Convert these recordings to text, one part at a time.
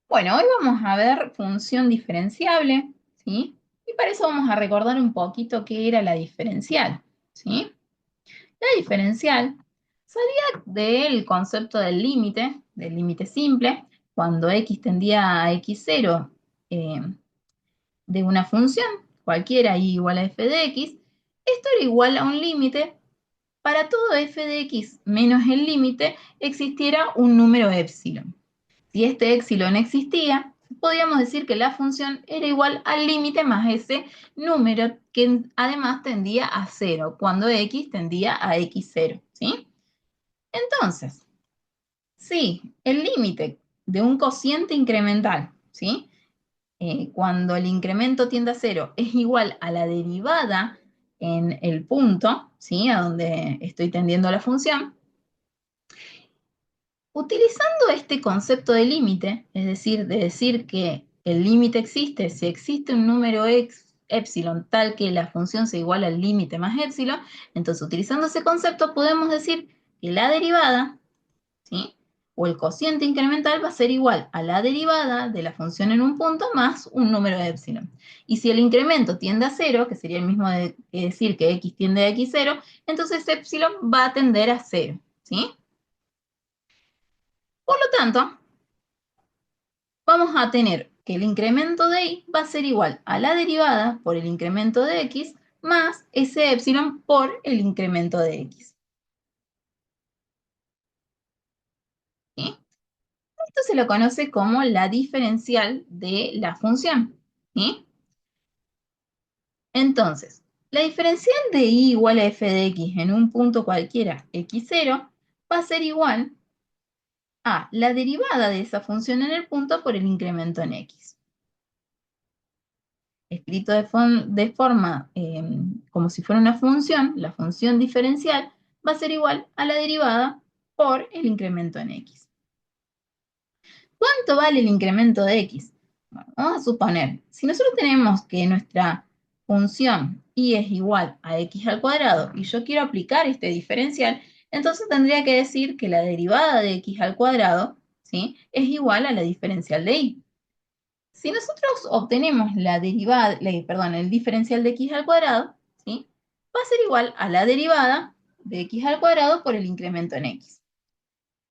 Bueno, hoy vamos a ver función diferenciable, ¿sí? Y para eso vamos a recordar un poquito qué era la diferencial, ¿sí? La diferencial salía del concepto del límite simple, cuando x tendía a x0 eh, de una función, cualquiera y igual a f de x, esto era igual a un límite. Para todo f de x menos el límite existiera un número épsilon. Si este épsilon existía, podríamos decir que la función era igual al límite más ese número que además tendía a cero, cuando x tendía a x0, ¿sí? Entonces, si el límite de un cociente incremental, ¿sí? Cuando el incremento tiende a cero es igual a la derivada en el punto, ¿sí? A donde estoy tendiendo la función. Utilizando este concepto de límite, es decir, de decir que el límite existe si existe un número epsilon tal que la función sea igual al límite más epsilon, entonces utilizando ese concepto podemos decir que la derivada, ¿sí? O el cociente incremental va a ser igual a la derivada de la función en un punto más un número de epsilon. Y si el incremento tiende a cero, que sería el mismo que decir que x tiende a x0, entonces epsilon va a tender a cero, ¿sí? Por lo tanto, vamos a tener que el incremento de y va a ser igual a la derivada por el incremento de x más ese epsilon por el incremento de x, ¿sí? Esto se lo conoce como la diferencial de la función, ¿sí? Entonces, la diferencial de y igual a f de x en un punto cualquiera x0 va a ser igual a la derivada de esa función en el punto por el incremento en x. Escrito de forma como si fuera una función, la función diferencial va a ser igual a la derivada por el incremento en x. ¿Cuánto vale el incremento de x? Bueno, vamos a suponer, si nosotros tenemos que nuestra función y es igual a x al cuadrado y yo quiero aplicar este diferencial, entonces tendría que decir que la derivada de x al cuadrado, ¿sí?, es igual a la diferencial de y. Si nosotros obtenemos la derivada, perdón, el diferencial de x al cuadrado, ¿sí?, va a ser igual a la derivada de x al cuadrado por el incremento en x.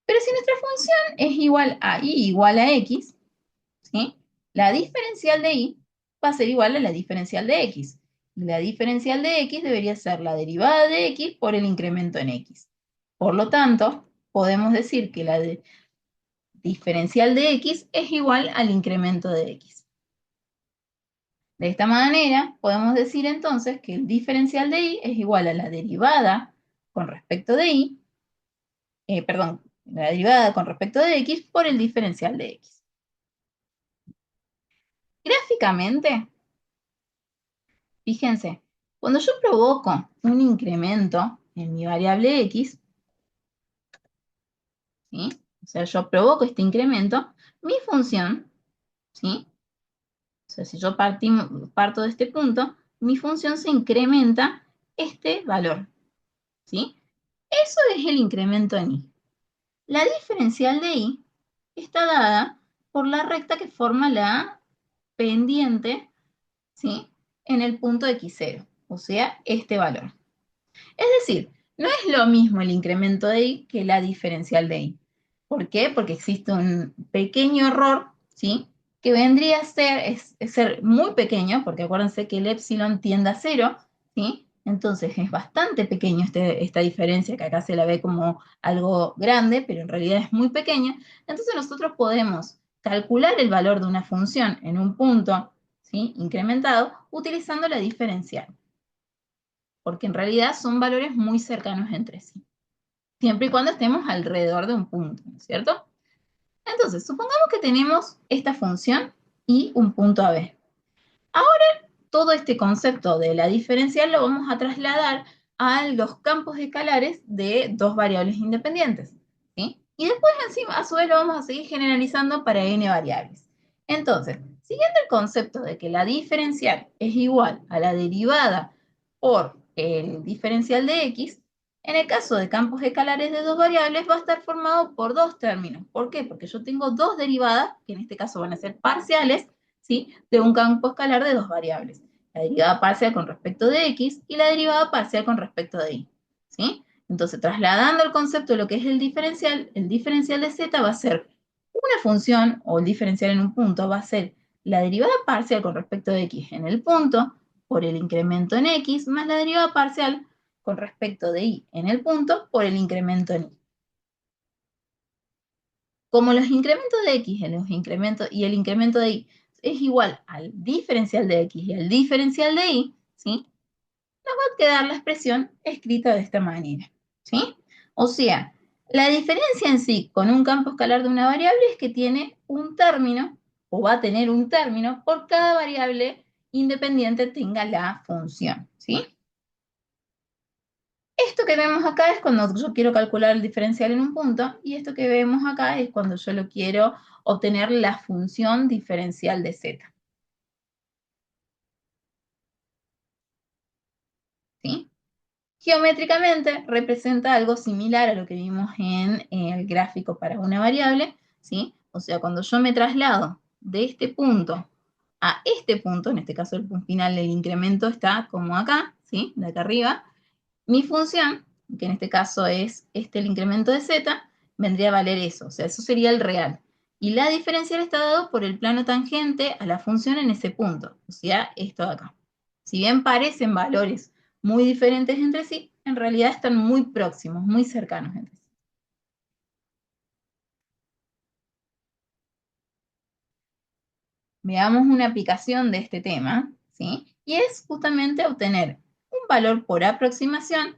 Pero si nuestra función es igual a y igual a x, ¿sí?, la diferencial de y va a ser igual a la diferencial de x. Y la diferencial de x debería ser la derivada de x por el incremento en x. Por lo tanto, podemos decir que la diferencial de x es igual al incremento de x. De esta manera, podemos decir entonces que el diferencial de y es igual a la derivada con respecto de y, perdón, la derivada con respecto de x por el diferencial de x. Gráficamente, fíjense, cuando yo provoco un incremento en mi variable x, ¿sí?, o sea, yo provoco este incremento, mi función, ¿sí?, o sea, si yo parto de este punto, mi función se incrementa este valor, ¿sí? Eso es el incremento en y. La diferencial de y está dada por la recta que forma la pendiente, ¿sí?, en el punto x0, o sea, este valor. Es decir, no es lo mismo el incremento de y que la diferencial de y. ¿Por qué? Porque existe un pequeño error, ¿sí?, que vendría a ser muy pequeño, porque acuérdense que el epsilon tiende a cero, ¿sí? Entonces es bastante pequeño esta diferencia, que acá se la ve como algo grande, pero en realidad es muy pequeña. Entonces nosotros podemos calcular el valor de una función en un punto, ¿sí?, incrementado, utilizando la diferencial, porque en realidad son valores muy cercanos entre sí, siempre y cuando estemos alrededor de un punto, ¿no es cierto? Entonces, supongamos que tenemos esta función y un punto AB. Ahora, todo este concepto de la diferencial lo vamos a trasladar a los campos escalares de dos variables independientes, ¿sí? Y después, encima, a su vez, lo vamos a seguir generalizando para n variables. Entonces, siguiendo el concepto de que la diferencial es igual a la derivada por el diferencial de x, En el caso de campos escalares de dos variables va a estar formado por dos términos. ¿Por qué? Porque yo tengo dos derivadas, que en este caso van a ser parciales, ¿sí? De un campo escalar de dos variables. La derivada parcial con respecto de x y la derivada parcial con respecto de y. ¿Sí? Entonces, trasladando el concepto de lo que es el diferencial de z va a ser una función, o el diferencial en un punto, va a ser la derivada parcial con respecto de x en el punto, por el incremento en x, más la derivada parcial con respecto de y en el punto por el incremento en y. Como los incrementos de x y el incremento de y es igual al diferencial de x y al diferencial de y, ¿sí? Nos va a quedar la expresión escrita de esta manera, ¿sí? O sea, la diferencia en sí con un campo escalar de una variable es que tiene un término, o va a tener un término, por cada variable independiente tenga la función, ¿sí? Esto que vemos acá es cuando yo quiero calcular el diferencial en un punto, y esto que vemos acá es cuando yo lo quiero obtener la función diferencial de z, ¿sí? Geométricamente representa algo similar a lo que vimos en el gráfico para una variable, ¿sí? O sea, cuando yo me traslado de este punto a este punto, en este caso el punto final del incremento está como acá, ¿sí? De acá arriba, mi función, que en este caso es el incremento de z, vendría a valer eso, o sea, eso sería el real. Y la diferencial está dado por el plano tangente a la función en ese punto, o sea, esto de acá. Si bien parecen valores muy diferentes entre sí, en realidad están muy próximos, muy cercanos entre sí. Veamos una aplicación de este tema, ¿sí? Y es justamente obtener un valor por aproximación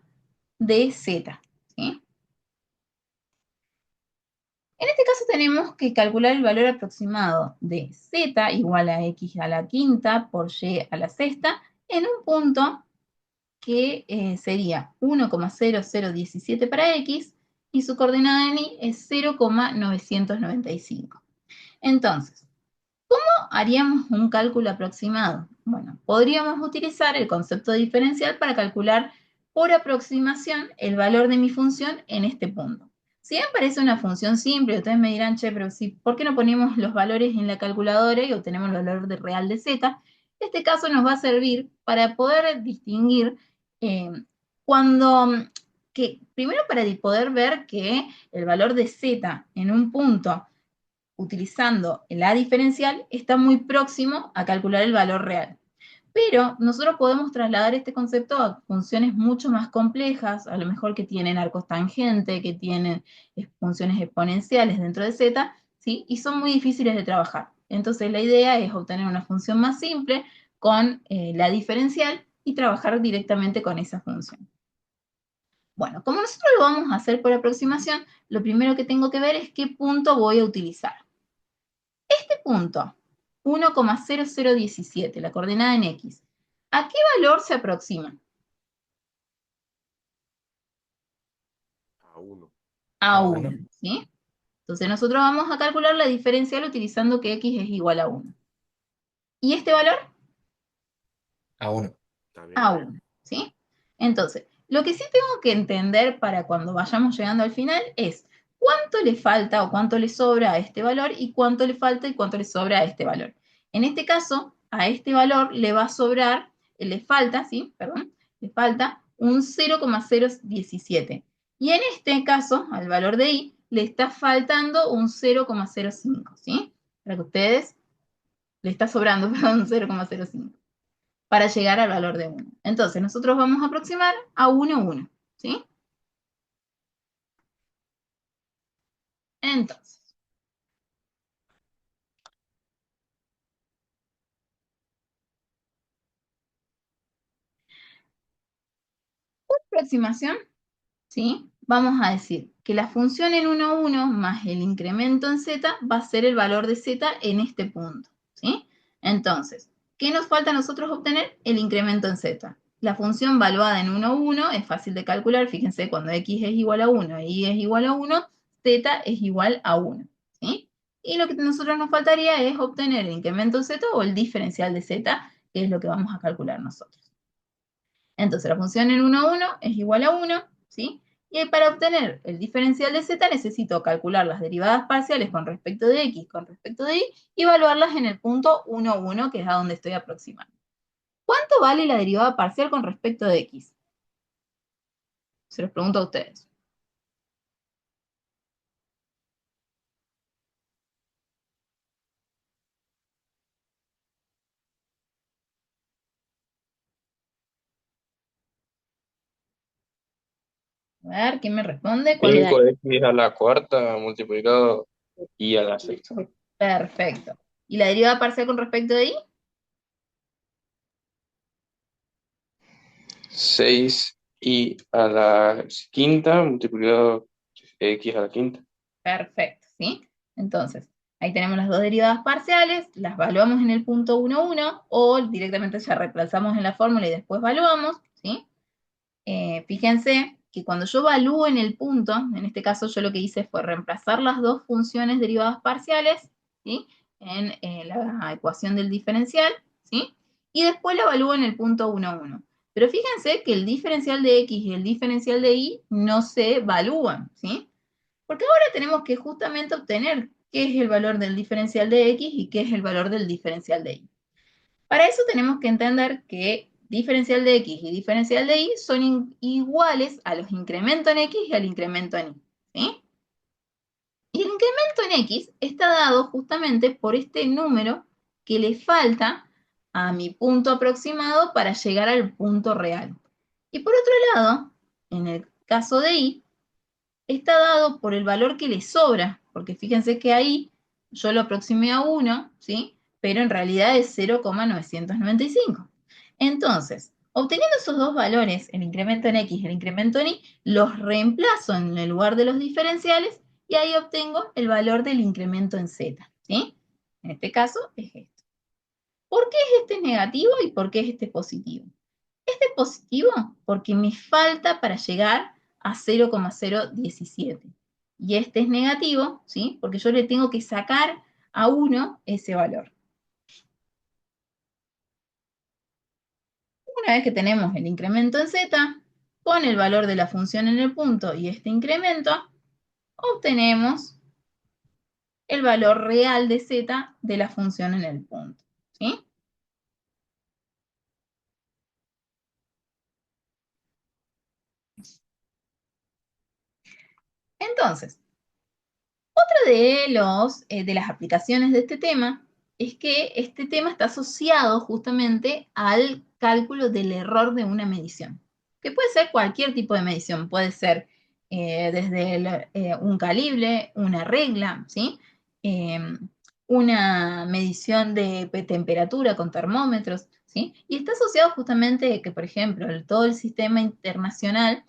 de z, ¿sí? En este caso tenemos que calcular el valor aproximado de z igual a x a la quinta por y a la sexta en un punto que sería 1,0017 para x y su coordenada en y es 0,995. Entonces, ¿cómo haríamos un cálculo aproximado? Bueno, podríamos utilizar el concepto diferencial para calcular por aproximación el valor de mi función en este punto. Si bien parece una función simple, ustedes me dirán, che, pero si, ¿por qué no ponemos los valores en la calculadora y obtenemos el valor real de z? Este caso nos va a servir para poder distinguir eh, cuando, primero para poder ver que el valor de z en un punto utilizando la diferencial está muy próximo a calcular el valor real. Pero nosotros podemos trasladar este concepto a funciones mucho más complejas, a lo mejor que tienen arcos tangentes, que tienen funciones exponenciales dentro de z, ¿sí? Y son muy difíciles de trabajar. Entonces la idea es obtener una función más simple con la diferencial y trabajar directamente con esa función. Bueno, como nosotros lo vamos a hacer por aproximación, lo primero que tengo que ver es qué punto voy a utilizar. Este punto, 1,0017, la coordenada en x, ¿a qué valor se aproxima? A uno. A A 1, 1. ¿sí? Entonces nosotros vamos a calcular la diferencial utilizando que x es igual a 1. ¿Y este valor? A 1. A También. 1, ¿sí? Entonces, lo que sí tengo que entender para cuando vayamos llegando al final es cuánto le falta o cuánto le sobra a este valor y cuánto le falta y cuánto le sobra a este valor. En este caso, a este valor le va a sobrar, le falta, ¿sí? Perdón, le falta un 0,017. Y en este caso, al valor de i, le está faltando un 0,05, ¿sí? Para que ustedes, le está sobrando, perdón, un 0,05 para llegar al valor de 1. Entonces, nosotros vamos a aproximar a 1, 1, ¿sí? Entonces, aproximación, ¿sí? Vamos a decir que la función en 1, 1 más el incremento en z va a ser el valor de z en este punto, ¿sí? Entonces, ¿qué nos falta a nosotros obtener? El incremento en z. La función valuada en 1, 1 es fácil de calcular, fíjense, cuando x es igual a 1 y y es igual a 1, z es igual a 1, ¿sí? Y lo que nosotros nos faltaría es obtener el incremento en z o el diferencial de z, que es lo que vamos a calcular nosotros. Entonces, la función en 1, 1 es igual a 1, ¿sí? Y para obtener el diferencial de z necesito calcular las derivadas parciales con respecto de x, con respecto de y, y evaluarlas en el punto 1, 1, que es a donde estoy aproximando. ¿Cuánto vale la derivada parcial con respecto de x? Se los pregunto a ustedes. A ver, ¿quién me responde? ¿Cuál era? 5x a la cuarta multiplicado y a la sexta. Perfecto. ¿Y la derivada parcial con respecto de y? 6y a la quinta multiplicado x a la quinta. Perfecto, ¿sí? Entonces, ahí tenemos las dos derivadas parciales, las evaluamos en el punto 1, 1, o directamente ya reemplazamos en la fórmula y después evaluamos, ¿sí? Fíjense que cuando yo evalúo en el punto, en este caso yo lo que hice fue reemplazar las dos funciones derivadas parciales, ¿sí? En la ecuación del diferencial, ¿sí? Y después la evalúo en el punto 1, 1. Pero fíjense que el diferencial de x y el diferencial de y no se evalúan, ¿sí? Porque ahora tenemos que justamente obtener qué es el valor del diferencial de x y qué es el valor del diferencial de y. Para eso tenemos que entender que diferencial de x y diferencial de y son iguales a los incrementos en x y al incremento en y, ¿sí? Y el incremento en x está dado justamente por este número que le falta a mi punto aproximado para llegar al punto real. Y por otro lado, en el caso de y, está dado por el valor que le sobra, porque fíjense que ahí yo lo aproximé a 1, ¿sí? Pero en realidad es 0,995. Entonces, obteniendo esos dos valores, el incremento en x y el incremento en y, los reemplazo en el lugar de los diferenciales y ahí obtengo el valor del incremento en z, ¿sí? En este caso es esto. ¿Por qué es este negativo y por qué es este positivo? Este es positivo porque me falta para llegar a 0,017. Y este es negativo, ¿sí? Porque yo le tengo que sacar a 1 ese valor. Una vez que tenemos el incremento en z, con el valor de la función en el punto y este incremento, obtenemos el valor real de z de la función en el punto, ¿sí? Entonces, otra de las aplicaciones de este tema es que este tema está asociado justamente al cálculo del error de una medición, que puede ser cualquier tipo de medición, puede ser desde un calibre, una regla, ¿sí? Una medición de temperatura con termómetros, ¿sí? Y está asociado justamente que, por ejemplo, todo el sistema internacional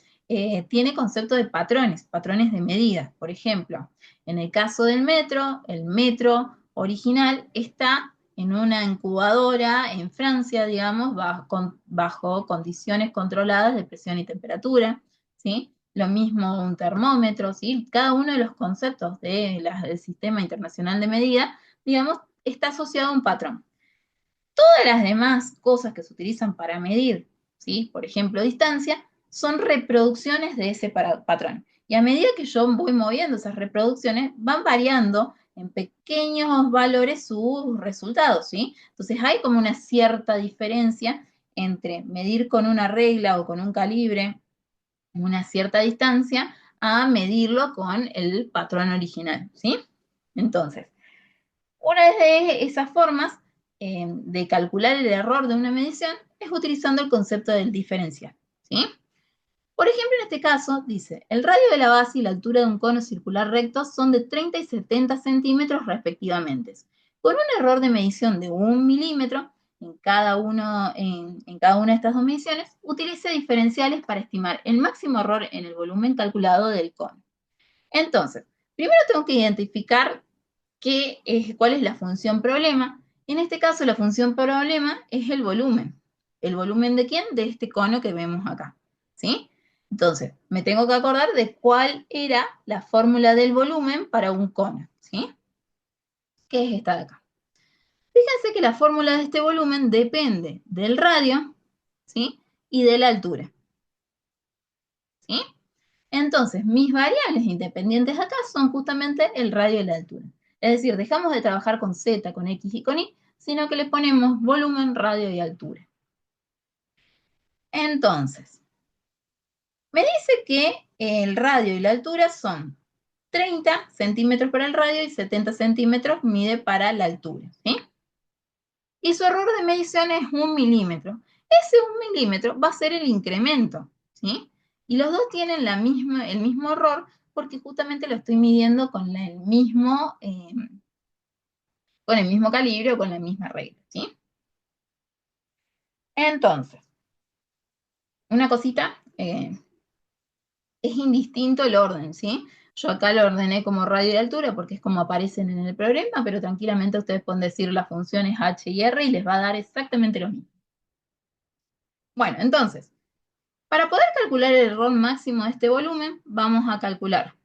tiene concepto de patrones, patrones de medida. Por ejemplo, en el caso del metro, el metro original está en una incubadora en Francia, digamos, bajo condiciones controladas de presión y temperatura, ¿sí? Lo mismo un termómetro, ¿sí? Cada uno de los conceptos del Sistema Internacional de Medida, digamos, está asociado a un patrón. Todas las demás cosas que se utilizan para medir, ¿sí? Por ejemplo, distancia, son reproducciones de ese patrón. Y a medida que yo voy moviendo esas reproducciones, van variando en pequeños valores sus resultados, ¿sí? Entonces hay como una cierta diferencia entre medir con una regla o con un calibre una cierta distancia a medirlo con el patrón original, ¿sí? Entonces, una de esas formas de calcular el error de una medición es utilizando el concepto del diferencial, ¿sí? Por ejemplo, en este caso, dice, el radio de la base y la altura de un cono circular recto son de 30 y 70 centímetros respectivamente. Con un error de medición de 1 milímetro en cada una de estas dos mediciones, utilice diferenciales para estimar el máximo error en el volumen calculado del cono. Entonces, primero tengo que identificar cuál es la función problema. En este caso, la función problema es el volumen. ¿El volumen de quién? De este cono que vemos acá, ¿sí? Entonces, me tengo que acordar de cuál era la fórmula del volumen para un cono, ¿sí? Que es esta de acá. Fíjense que la fórmula de este volumen depende del radio, ¿sí? Y de la altura, ¿sí? Entonces, mis variables independientes acá son justamente el radio y la altura. Es decir, dejamos de trabajar con Z, con X y con Y, sino que le ponemos volumen, radio y altura. Entonces, me dice que el radio y la altura son 30 centímetros para el radio y 70 centímetros mide para la altura, ¿sí? Y su error de medición es 1 milímetro. Ese 1 milímetro va a ser el incremento, ¿sí? Y los dos tienen el mismo error porque justamente lo estoy midiendo con el mismo calibre o con la misma regla, ¿sí? Entonces, una cosita, es indistinto el orden, ¿sí? Yo acá lo ordené como radio y altura porque es como aparecen en el programa, pero tranquilamente ustedes pueden decir las funciones h y r y les va a dar exactamente lo mismo. Bueno, entonces, para poder calcular el error máximo de este volumen, vamos a calcular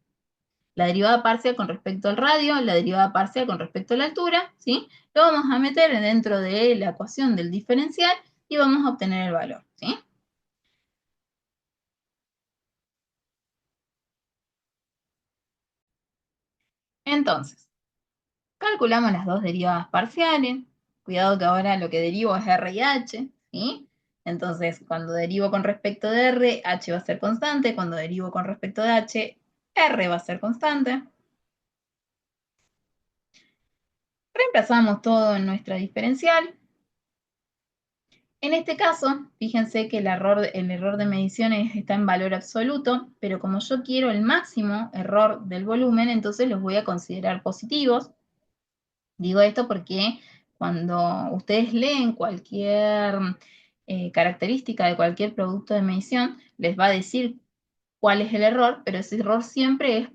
la derivada parcial con respecto al radio, la derivada parcial con respecto a la altura, ¿sí? Lo vamos a meter dentro de la ecuación del diferencial y vamos a obtener el valor, ¿sí? Entonces, calculamos las dos derivadas parciales. Cuidado que ahora lo que derivo es R y H, ¿sí? Entonces, cuando derivo con respecto de R, H va a ser constante. Cuando derivo con respecto de H, R va a ser constante. Reemplazamos todo en nuestra diferencial. En este caso, fíjense que el error de medición está en valor absoluto, pero como yo quiero el máximo error del volumen, entonces los voy a considerar positivos. Digo esto porque cuando ustedes leen cualquier característica de cualquier producto de medición, les va a decir cuál es el error, pero ese error siempre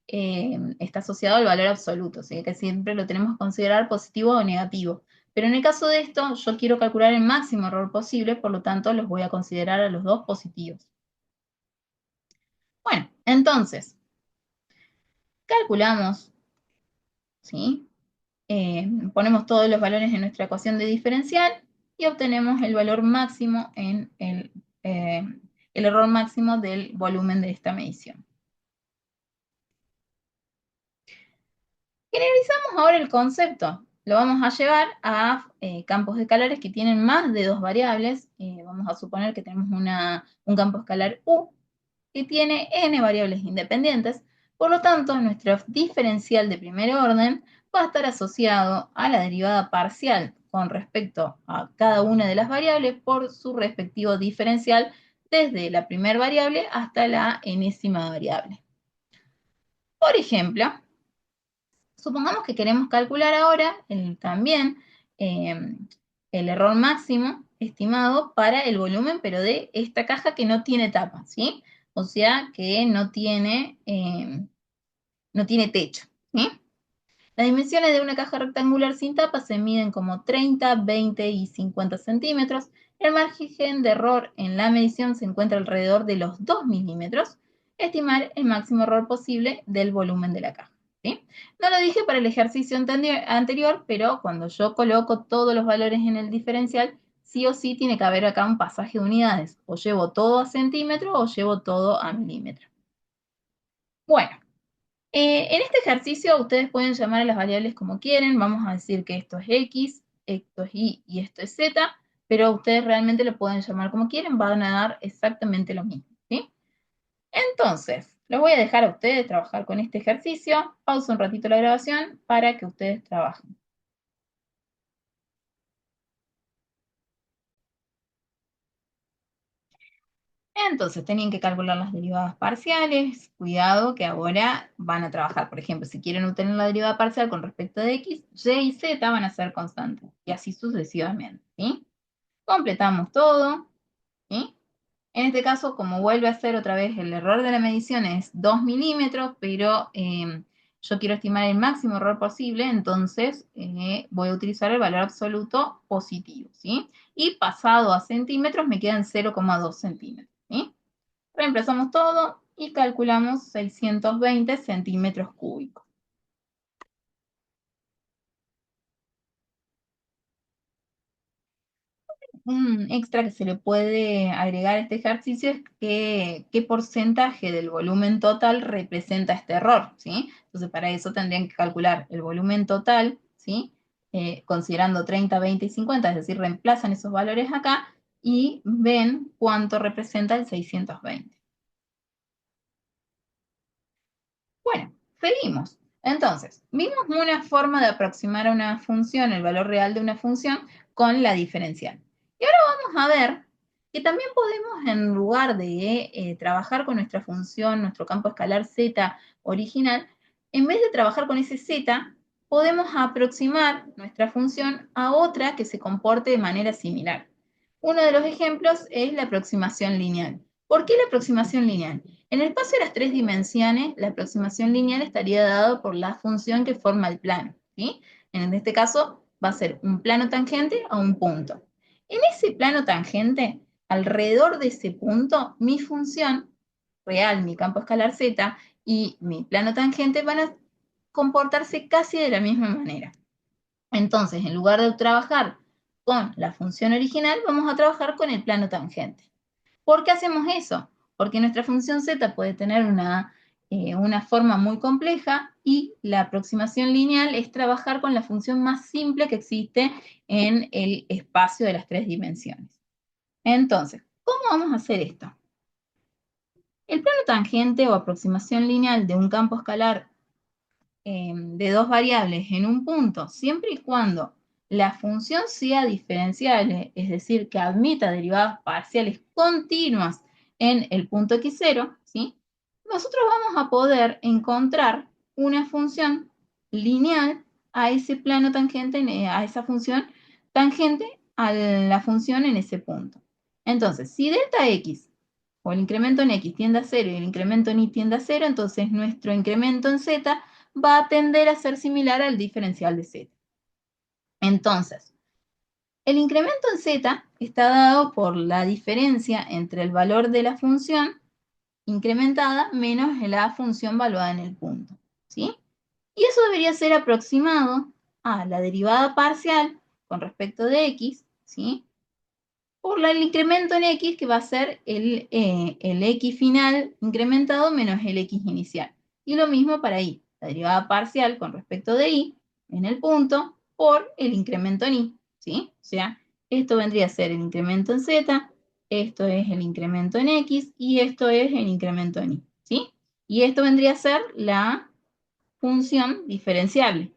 está asociado al valor absoluto, ¿sí? Que siempre lo tenemos que considerar positivo o negativo. Pero en el caso de esto, yo quiero calcular el máximo error posible, por lo tanto, los voy a considerar a los dos positivos. Bueno, entonces, calculamos, ¿sí? Ponemos todos los valores en nuestra ecuación de diferencial y obtenemos el valor máximo el error máximo del volumen de esta medición. Generalizamos ahora el concepto. Lo vamos a llevar a campos escalares que tienen más de dos variables. Vamos a suponer que tenemos un campo escalar U que tiene n variables independientes. Por lo tanto, nuestro diferencial de primer orden va a estar asociado a la derivada parcial con respecto a cada una de las variables por su respectivo diferencial desde la primera variable hasta la enésima variable. Por ejemplo, supongamos que queremos calcular ahora también el error máximo estimado para el volumen, pero de esta caja que no tiene tapa, ¿sí? O sea, que no tiene techo, ¿sí? Las dimensiones de una caja rectangular sin tapa se miden como 30, 20 y 50 centímetros. El margen de error en la medición se encuentra alrededor de los 2 milímetros. Estimar el máximo error posible del volumen de la caja, ¿sí? No lo dije para el ejercicio anterior, pero cuando yo coloco todos los valores en el diferencial, sí o sí tiene que haber acá un pasaje de unidades. O llevo todo a centímetro o llevo todo a milímetro. Bueno. En este ejercicio ustedes pueden llamar a las variables como quieren. Vamos a decir que esto es X, esto es Y y esto es Z, pero ustedes realmente lo pueden llamar como quieren, van a dar exactamente lo mismo, ¿sí? Entonces, los voy a dejar a ustedes trabajar con este ejercicio. Pausa un ratito la grabación para que ustedes trabajen. Entonces, tenían que calcular las derivadas parciales. Cuidado que ahora van a trabajar. Por ejemplo, si quieren obtener la derivada parcial con respecto de X, Y y Z van a ser constantes. Y así sucesivamente, ¿sí? Completamos todo, ¿sí? En este caso, como vuelve a ser otra vez el error de la medición es 2 milímetros, pero yo quiero estimar el máximo error posible, entonces voy a utilizar el valor absoluto positivo, ¿sí? Y pasado a centímetros me quedan 0,2 centímetros, ¿sí? Reemplazamos todo y calculamos 620 centímetros cúbicos. un extra que se le puede agregar a este ejercicio es qué porcentaje del volumen total representa este error, ¿sí? Entonces, para eso tendrían que calcular el volumen total, ¿sí? Considerando 30, 20 y 50, es decir, reemplazan esos valores acá y ven cuánto representa el 620. Bueno, seguimos. Entonces, vimos una forma de aproximar a una función, el valor real de una función, con la diferencial. Y ahora vamos a ver que también podemos, en lugar de trabajar con nuestra función, nuestro campo escalar z original, en vez de trabajar con ese z, podemos aproximar nuestra función a otra que se comporte de manera similar. Uno de los ejemplos es la aproximación lineal. ¿Por qué la aproximación lineal? En el espacio de las tres dimensiones, la aproximación lineal estaría dada por la función que forma el plano, ¿sí? En este caso, va a ser un plano tangente a un punto. En ese plano tangente, alrededor de ese punto, mi función real, mi campo escalar z, y mi plano tangente van a comportarse casi de la misma manera. Entonces, en lugar de trabajar con la función original, vamos a trabajar con el plano tangente. ¿Por qué hacemos eso? Porque nuestra función z puede tener una forma muy compleja y la aproximación lineal es trabajar con la función más simple que existe en el espacio de las tres dimensiones. Entonces, ¿cómo vamos a hacer esto? El plano tangente o aproximación lineal de un campo escalar de dos variables en un punto, siempre y cuando la función sea diferenciable, es decir, que admita derivadas parciales continuas en el punto x0, ¿sí? Nosotros vamos a poder encontrar una función lineal a ese plano tangente, a esa función tangente a la función en ese punto. Entonces, si delta x o el incremento en x tiende a 0 y el incremento en y tiende a 0, entonces nuestro incremento en z va a tender a ser similar al diferencial de z. Entonces, el incremento en z está dado por la diferencia entre el valor de la función incrementada menos la función valuada en el punto, ¿sí? Y eso debería ser aproximado a la derivada parcial con respecto de x, ¿sí? Por el incremento en x, que va a ser el x final incrementado menos el x inicial. Y lo mismo para y. La derivada parcial con respecto de y en el punto por el incremento en y, ¿sí? O sea, esto vendría a ser el incremento en z, esto es el incremento en x y esto es el incremento en y, ¿sí? Y esto vendría a ser la función diferenciable,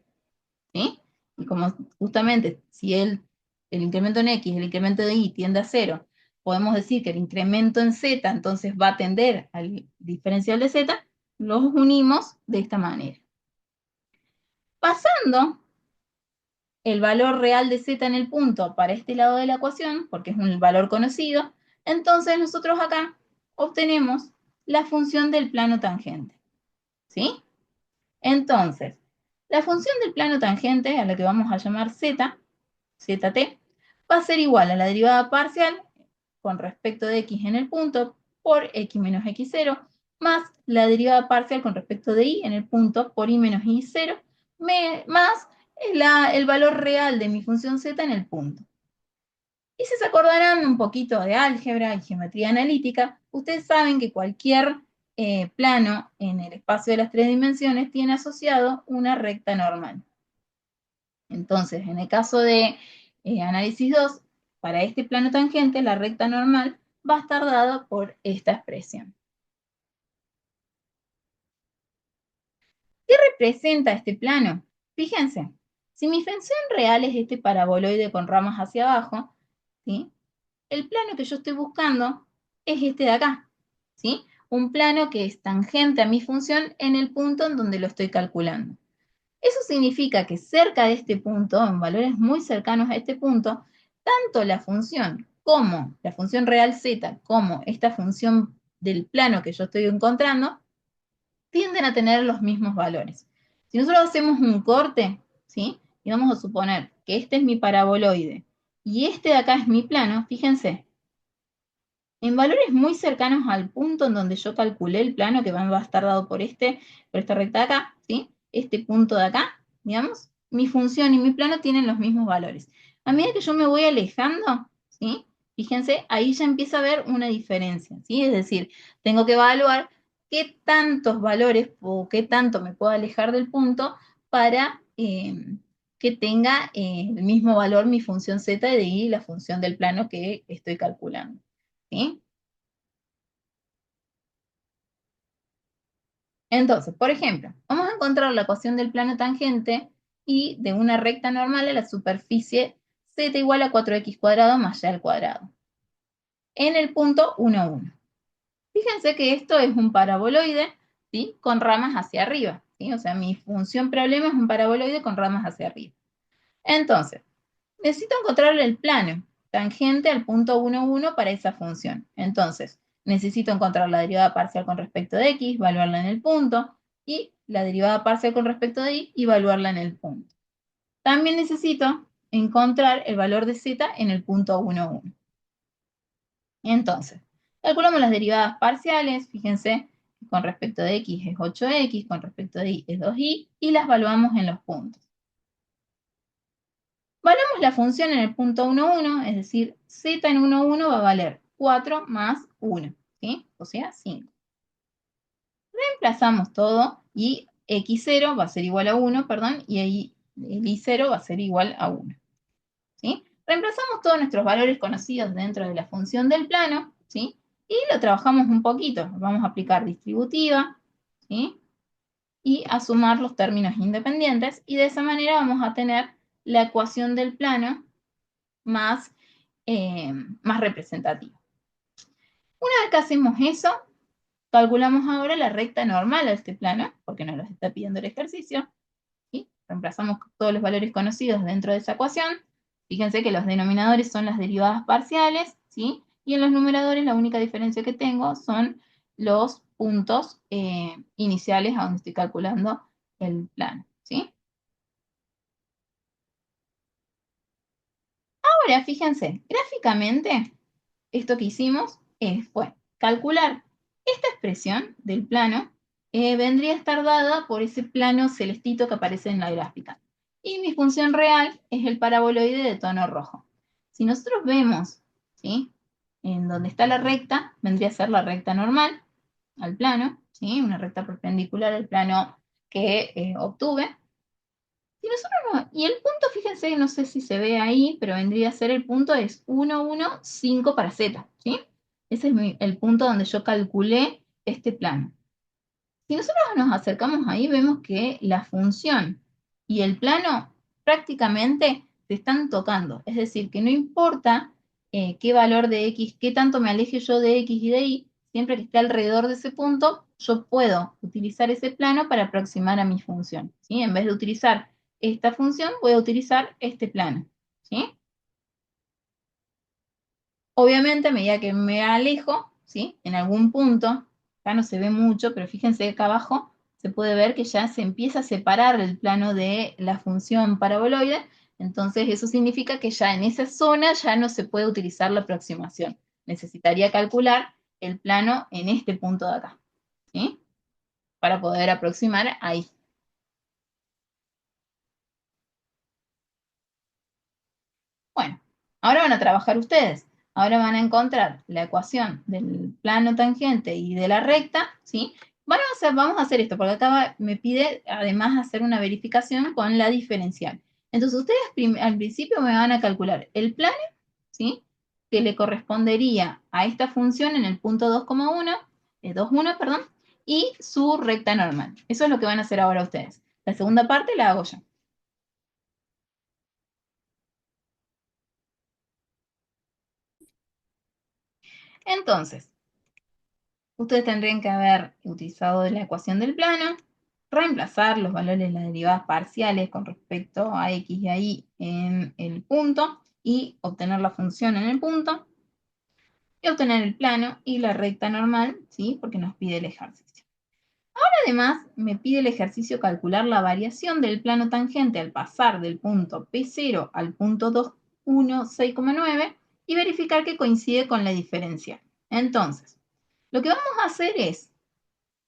¿sí? Y como justamente si el incremento en x, el incremento de y tiende a 0, podemos decir que el incremento en z entonces va a tender al diferencial de z, los unimos de esta manera. Pasando el valor real de z en el punto para este lado de la ecuación, porque es un valor conocido, entonces nosotros acá obtenemos la función del plano tangente, ¿sí? Entonces, la función del plano tangente, a la que vamos a llamar z, zt, va a ser igual a la derivada parcial con respecto de x en el punto por x menos x0, más la derivada parcial con respecto de y en el punto por y menos y0, más el valor real de mi función z en el punto. Y si se acordarán un poquito de álgebra y geometría analítica, ustedes saben que cualquier plano en el espacio de las tres dimensiones tiene asociado una recta normal. Entonces, en el caso de análisis 2, para este plano tangente, la recta normal va a estar dada por esta expresión. ¿Qué representa este plano? Fíjense, si mi función real es este paraboloide con ramas hacia abajo, ¿sí? El plano que yo estoy buscando es este de acá, ¿sí? Un plano que es tangente a mi función en el punto en donde lo estoy calculando. Eso significa que cerca de este punto, en valores muy cercanos a este punto, tanto la función como la función real z, como esta función del plano que yo estoy encontrando, tienden a tener los mismos valores. Si nosotros hacemos un corte, ¿sí? Y vamos a suponer que este es mi paraboloide y este de acá es mi plano, fíjense, en valores muy cercanos al punto en donde yo calculé el plano, que va a estar dado por esta recta de acá, ¿sí? Este punto de acá, digamos, mi función y mi plano tienen los mismos valores. A medida que yo me voy alejando, ¿sí? Fíjense, ahí ya empieza a haber una diferencia, ¿sí? Es decir, tengo que evaluar qué tantos valores o qué tanto me puedo alejar del punto para que tenga el mismo valor mi función z y la función del plano que estoy calculando, ¿sí? Entonces, por ejemplo, vamos a encontrar la ecuación del plano tangente y de una recta normal a la superficie z igual a 4x cuadrado más y al cuadrado en el punto 1, 1. Fíjense que esto es un paraboloide, ¿sí? Con ramas hacia arriba, ¿sí? O sea, mi función problema es un paraboloide con ramas hacia arriba. Entonces, necesito encontrar el plano tangente al punto 1, 1 para esa función. Entonces, necesito encontrar la derivada parcial con respecto de x, evaluarla en el punto, y la derivada parcial con respecto de y, evaluarla en el punto. También necesito encontrar el valor de z en el punto 1, 1. Entonces, calculamos las derivadas parciales, fíjense, con respecto de x es 8x, con respecto de y es 2y, y las evaluamos en los puntos. Evaluamos la función en el punto 1, 1, es decir, z en 1, 1 va a valer 4 más 1, ¿sí? O sea, 5. Reemplazamos todo y x0 va a ser igual a 1, perdón, y ahí el y0 va a ser igual a 1, ¿sí? Reemplazamos todos nuestros valores conocidos dentro de la función del plano, ¿sí? Y lo trabajamos un poquito. Vamos a aplicar distributiva, ¿sí? Y a sumar los términos independientes, y de esa manera vamos a tener la ecuación del plano más, más representativa. Una vez que hacemos eso, calculamos ahora la recta normal a este plano, porque nos lo está pidiendo el ejercicio, ¿sí? Reemplazamos todos los valores conocidos dentro de esa ecuación. Fíjense que los denominadores son las derivadas parciales, ¿sí? Y en los numeradores la única diferencia que tengo son los puntos iniciales a donde estoy calculando el plano, ¿sí? Ahora, fíjense, gráficamente, esto que hicimos fue calcular esta expresión del plano, vendría a estar dada por ese plano celestito que aparece en la gráfica. Y mi función real es el paraboloide de tono rojo. Si nosotros vemos, ¿sí? En donde está la recta, vendría a ser la recta normal al plano, ¿sí? Una recta perpendicular al plano que obtuve. Si nosotros y el punto, fíjense, no sé si se ve ahí, pero vendría a ser el punto es 1, 1, 5 para z, ¿sí? Ese es el punto donde yo calculé este plano. Si nosotros nos acercamos ahí, vemos que la función y el plano prácticamente se están tocando. Es decir, que no importa qué valor de x, qué tanto me aleje yo de x y de y, siempre que esté alrededor de ese punto, yo puedo utilizar ese plano para aproximar a mi función, ¿sí? En vez de utilizar esta función, voy a utilizar este plano, ¿sí? Obviamente, a medida que me alejo, ¿sí? En algún punto, acá no se ve mucho, pero fíjense que acá abajo se puede ver que ya se empieza a separar el plano de la función paraboloide, entonces eso significa que ya en esa zona ya no se puede utilizar la aproximación. Necesitaría calcular el plano en este punto de acá, ¿sí? Para poder aproximar ahí. Bueno, ahora van a trabajar ustedes. Ahora van a encontrar la ecuación del plano tangente y de la recta, ¿sí? Vamos a hacer esto, porque acá me pide además hacer una verificación con la diferencial. Entonces ustedes al principio me van a calcular el plano, ¿sí? Que le correspondería a esta función en el punto 2,1, 2,1, perdón, y su recta normal. Eso es lo que van a hacer ahora ustedes. La segunda parte la hago yo. Entonces, ustedes tendrían que haber utilizado la ecuación del plano, reemplazar los valores de las derivadas parciales con respecto a x y a y en el punto y obtener la función en el punto y obtener el plano y la recta normal, ¿sí? Porque nos pide el ejercicio. Ahora además me pide el ejercicio calcular la variación del plano tangente al pasar del punto P0 al punto 2,1,6,9 y verificar que coincide con la diferencial. Entonces, lo que vamos a hacer es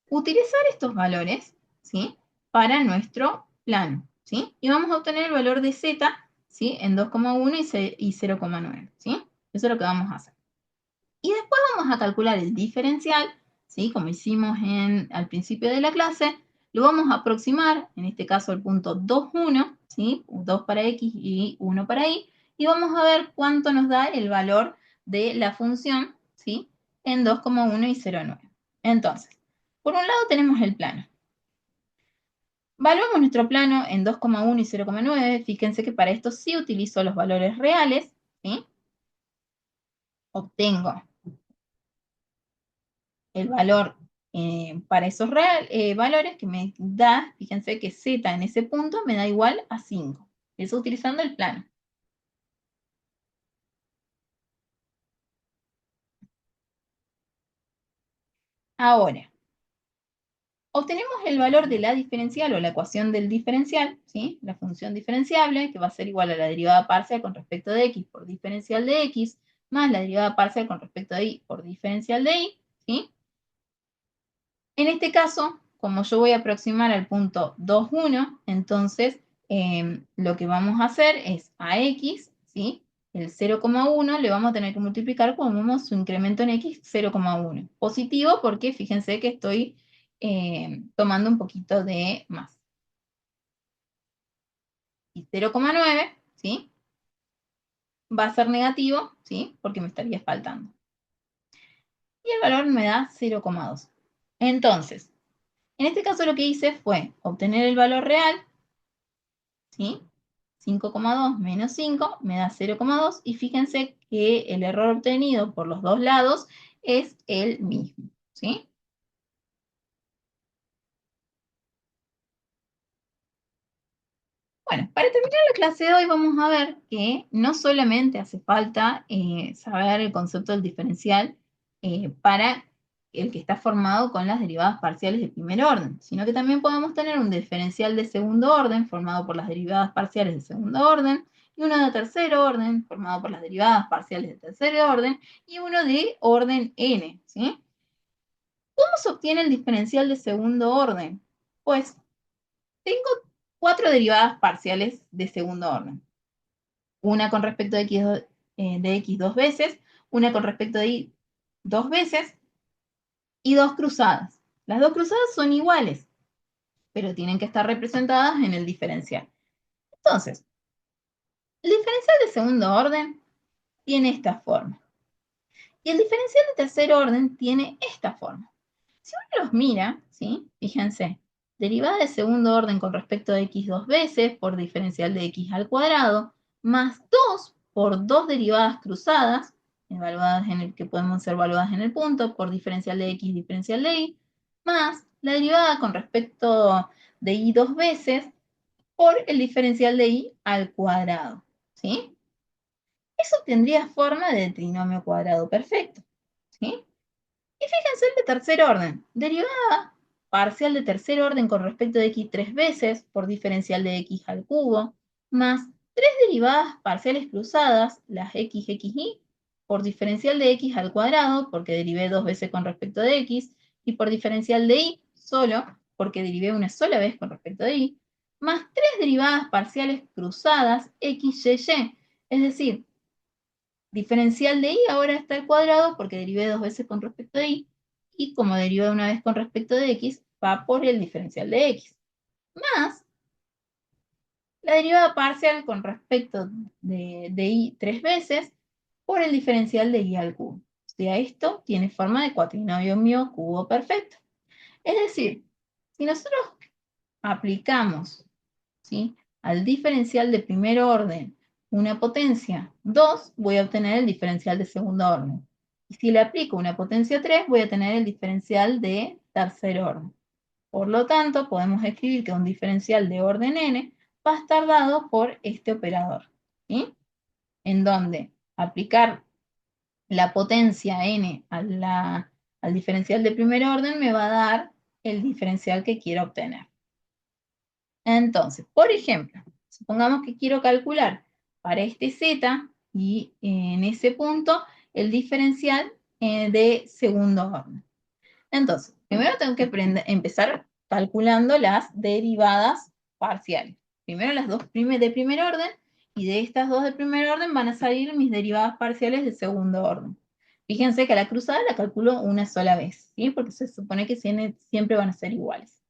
utilizar estos valores, ¿sí? Para nuestro plano, ¿sí? Y vamos a obtener el valor de z, ¿sí? En 2,1 y 0,9, ¿sí? Eso es lo que vamos a hacer. Y después vamos a calcular el diferencial, ¿sí? Como hicimos al principio de la clase, lo vamos a aproximar, en este caso el punto 2, 1, ¿sí? 2 para x y 1 para y, y vamos a ver cuánto nos da el valor de la función, ¿sí? En 2,1 y 0,9. Entonces, por un lado tenemos el plano. Evaluamos nuestro plano en 2,1 y 0,9. Fíjense que para esto sí utilizo los valores reales, ¿sí? Obtengo el valor para esos valores que me da, fíjense que z en ese punto me da igual a 5. Eso utilizando el plano. Ahora, obtenemos el valor de la diferencial o la ecuación del diferencial, ¿sí? La función diferenciable, que va a ser igual a la derivada parcial con respecto de x por diferencial de x, más la derivada parcial con respecto de y por diferencial de y, ¿sí? En este caso, como yo voy a aproximar al punto 2, 1, entonces lo que vamos a hacer es a x, ¿sí? El 0,1 le vamos a tener que multiplicar como su incremento en x 0,1. Positivo porque fíjense que estoy tomando un poquito de más. Y 0,9, ¿sí? Va a ser negativo, ¿sí? Porque me estaría faltando. Y el valor me da 0,2. Entonces, en este caso lo que hice fue obtener el valor real, ¿sí? 5,2 menos 5 me da 0,2 y fíjense que el error obtenido por los dos lados es el mismo, ¿sí? Bueno, para terminar la clase de hoy vamos a ver que no solamente hace falta saber el concepto del diferencial para el que está formado con las derivadas parciales de primer orden, sino que también podemos tener un diferencial de segundo orden formado por las derivadas parciales de segundo orden, y uno de tercer orden formado por las derivadas parciales de tercer orden, y uno de orden n, ¿sí? ¿Cómo se obtiene el diferencial de segundo orden? Pues tengo 4 derivadas parciales de segundo orden. Una con respecto de x dos veces, una con respecto de y dos veces y dos cruzadas. Las dos cruzadas son iguales, pero tienen que estar representadas en el diferencial. Entonces, el diferencial de segundo orden tiene esta forma. Y el diferencial de tercer orden tiene esta forma. Si uno los mira, ¿sí? Fíjense, derivada de segundo orden con respecto de x dos veces por diferencial de x al cuadrado, más 2 por dos derivadas cruzadas, evaluadas que podemos ser evaluadas en el punto, por diferencial de x, diferencial de y, más la derivada con respecto de y dos veces por el diferencial de y al cuadrado, ¿sí? Eso tendría forma de trinomio cuadrado perfecto, ¿sí? Y fíjense el de tercer orden. Derivada parcial de tercer orden con respecto de x tres veces por diferencial de x al cubo, más tres derivadas parciales cruzadas, las x, y, por diferencial de x al cuadrado, porque derivé dos veces con respecto de x, y por diferencial de y solo, porque derivé una sola vez con respecto de y, más tres derivadas parciales cruzadas, x, y. Es decir, diferencial de y ahora está al cuadrado porque derivé dos veces con respecto de y como derivé una vez con respecto de x, va por el diferencial de x. Más la derivada parcial con respecto de y tres veces por el diferencial de y al cubo. O sea, esto tiene forma de cuatrinomio cubo perfecto. Es decir, si nosotros aplicamos, ¿sí?, al diferencial de primer orden una potencia 2, voy a obtener el diferencial de segundo orden. Y si le aplico una potencia 3, voy a tener el diferencial de tercer orden. Por lo tanto, podemos escribir que un diferencial de orden n va a estar dado por este operador, ¿sí? En donde aplicar la potencia n al diferencial de primer orden me va a dar el diferencial que quiero obtener. Entonces, por ejemplo, supongamos que quiero calcular para este z y en ese punto el diferencial de segundo orden. Entonces, primero tengo que empezar calculando las derivadas parciales. Primero las dos de primer orden Y de estas dos de primer orden van a salir mis derivadas parciales de segundo orden. Fíjense que la cruzada la calculo una sola vez, ¿sí? Porque se supone que siempre van a ser iguales.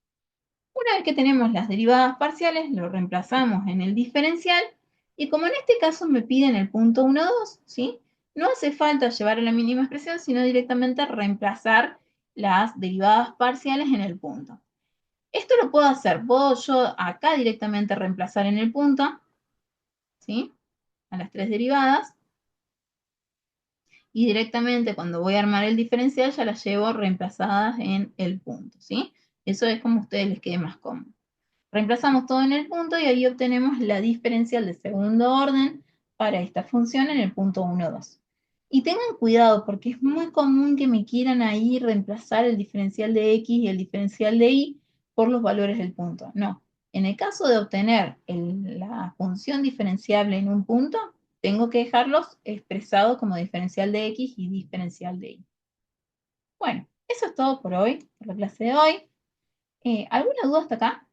Una vez que tenemos las derivadas parciales, lo reemplazamos en el diferencial, y como en este caso me piden el punto 1, 2, ¿sí? No hace falta llevar a la mínima expresión, sino directamente reemplazar las derivadas parciales en el punto. Esto lo puedo hacer, puedo yo acá directamente reemplazar en el punto, ¿sí? A las tres derivadas, y directamente cuando voy a armar el diferencial ya las llevo reemplazadas en el punto, ¿sí? Eso es como a ustedes les quede más cómodo. Reemplazamos todo en el punto y ahí obtenemos la diferencial de segundo orden para esta función en el punto 1, 2. Y tengan cuidado porque es muy común que me quieran ahí reemplazar el diferencial de x y el diferencial de y por los valores del punto. No. En el caso de obtener la función diferenciable en un punto, tengo que dejarlos expresados como diferencial de x y diferencial de y. Bueno, eso es todo por hoy, por la clase de hoy. ¿Alguna duda hasta acá?